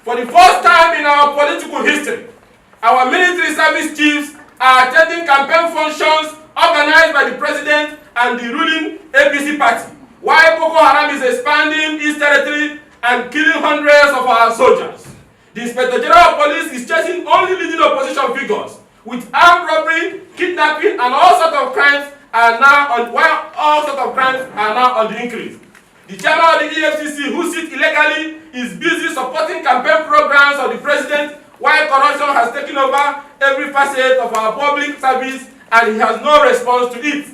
For the first time in our political history, our military service chiefs are attending campaign functions organized by the president and the ruling APC party, while Boko Haram is expanding its territory and killing hundreds of our soldiers. The Inspector General of Police is chasing only leading opposition figures, with armed robbery, kidnapping, and all sorts of crimes are now on the increase. The chairman of the EFCC, who sits illegally, is busy supporting campaign programs of the president, while corruption has taken over every facet of our public service and he has no response to it.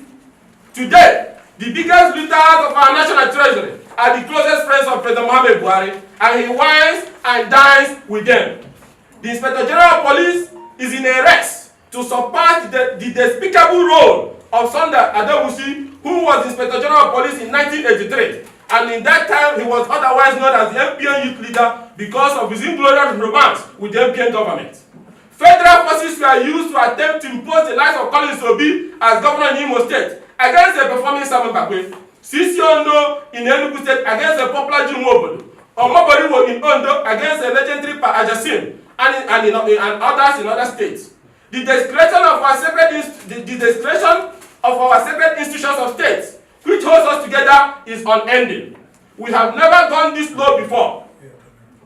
Today, the biggest looters of our national treasury are the closest friends of President Muhammadu Buhari, and he wines and dines with them. The Inspector General of Police is in a race to surpass the despicable role of Sunday Adewusi, who was Inspector General of Police in 1983, and in that time he was otherwise known as the MPN youth leader because of his inglorious romance with the MPN government. Federal forces were used to attempt to impose the life of Collins Obi as governor in Imo State against a performing Simon Bakwe, Sisi Ondo in Enugu State against a popular Jim Obodo, Omoboriwo in Ondo against a legendary Pa Ajasin, and others in other states. The desecration of our sacred institutions of states, which holds us together, is unending. We have never gone this low before.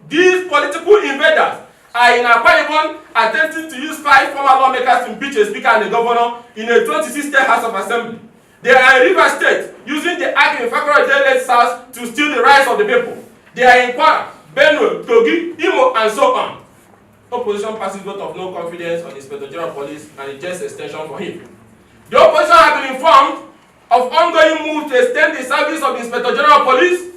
These political invaders are in Akwa Ibom attempting to use 5 former lawmakers to impeach a speaker and a governor in a 26-state House of Assembly. They are in Rivers State using the act in Fakoro South to steal the rights of the people. They are in Kwara, Benue, Kogi, Imo, and so on. Opposition passes vote of no confidence on the Inspector General of Police and rejects extension for him. The opposition has been informed of ongoing moves to extend the service of the Inspector General of Police,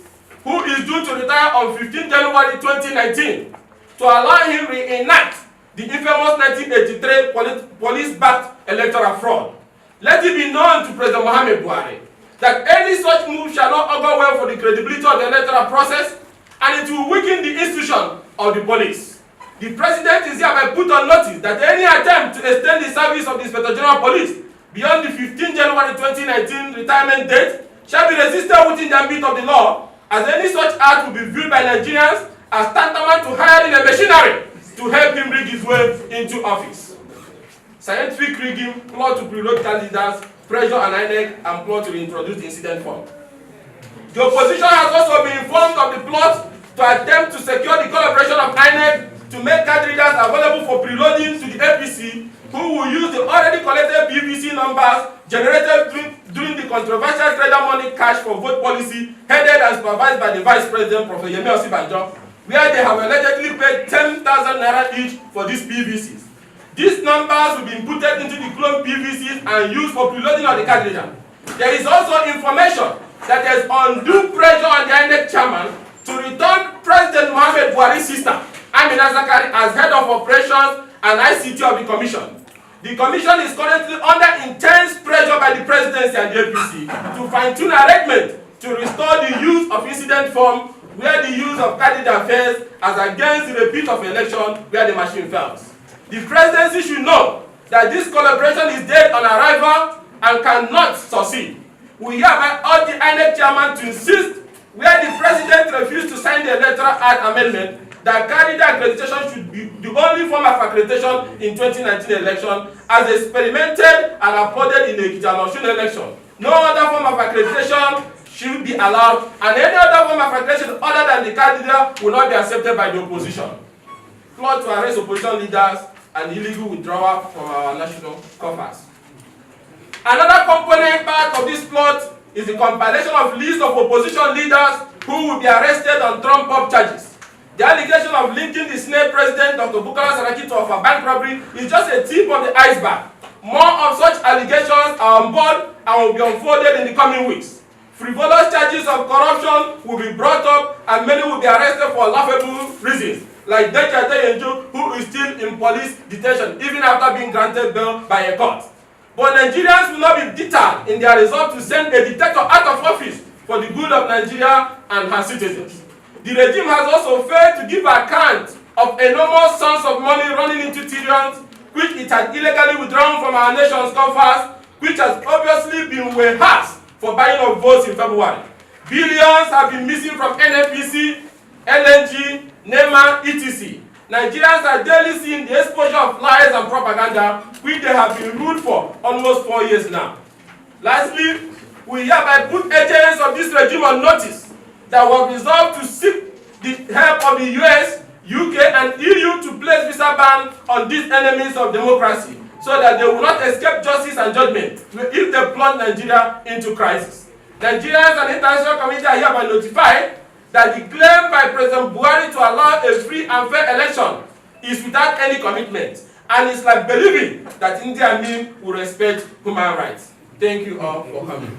who is due to retire on 15 January 2019, to allow him to reenact the infamous 1983 police-backed electoral fraud. Let it be known to President Muhammadu Buhari that any such move shall not augur well for the credibility of the electoral process, and it will weaken the institution of the police. The President is hereby put on notice that any attempt to extend the service of the Inspector General of Police beyond the 15 January 2019 retirement date shall be resisted within the ambit of the law, as any such act will be viewed by Nigerians as tantamount to hiring a machinery to help him rig his way into office. Scientific rigging, plot to preload candidates, pressure on INEC, and plot to reintroduce the incident form. The opposition has also been informed of the plot to attempt to secure the collaboration of INEC to make card readers available for preloading to the APC, who will use the already collected PVC numbers generated during the controversial trader money cash for vote policy headed and supervised by the Vice President, Professor Yemi Osibanjo, where they have allegedly paid 10,000 naira each for these PVCs. These numbers will be inputted into the clone PVCs and used for preloading of the card reader. There is also information that there is undue pressure on the INEC chairman to return President Muhammadu Buhari's sister, Amina Zakari, as head of operations and ICT of the commission. The commission is currently under intense pressure by the presidency and the APC to fine-tune arrangement to restore the use of incident form where the use of candidate fails as against the repeat of election where the machine fails. The presidency should know that this collaboration is dead on arrival and cannot succeed. We hereby urge the INEC chairman to insist where the president refused to sign the Electoral Act amendment that candidate accreditation should be the only form of accreditation in 2019 election as experimented and applauded in the Ekiti and Osun election. No other form of accreditation should be allowed, and any other form of accreditation other than the candidate will not be accepted by the opposition. Plot to arrest opposition leaders and illegal withdrawal from our national coffers. Another component part of this plot is the compilation of list of opposition leaders who will be arrested on Trump-up charges. The allegation of linking the Senate President Dr. Bukola Saraki to a bank robbery is just a tip of the iceberg. More of such allegations are on board and will be unfolded in the coming weeks. Frivolous charges of corruption will be brought up and many will be arrested for laughable reasons, like Deji Adeyenju, who is still in police detention even after being granted bail by a court. But Nigerians will not be deterred in their resolve to send a dictator out of office for the good of Nigeria and her citizens. The regime has also failed to give account of enormous sums of money running into trillions, which it had illegally withdrawn from our nation's coffers, which has obviously been rehearsed for buying of votes in February. Billions have been missing from NNPC, LNG, NEMA, etc. Nigerians are daily seeing the exposure of lies and propaganda which they have been ruled for almost 4 years now. Lastly, we hereby put agents of this regime on notice that were resolved to seek the help of the US, UK, and EU to place visa ban on these enemies of democracy so that they will not escape justice and judgment if they plunge Nigeria into crisis. Nigerians and international community are hereby notified that the claim by President Buhari to allow a free and fair election is without any commitment, and it's like believing that India will respect human rights. Thank you all for coming.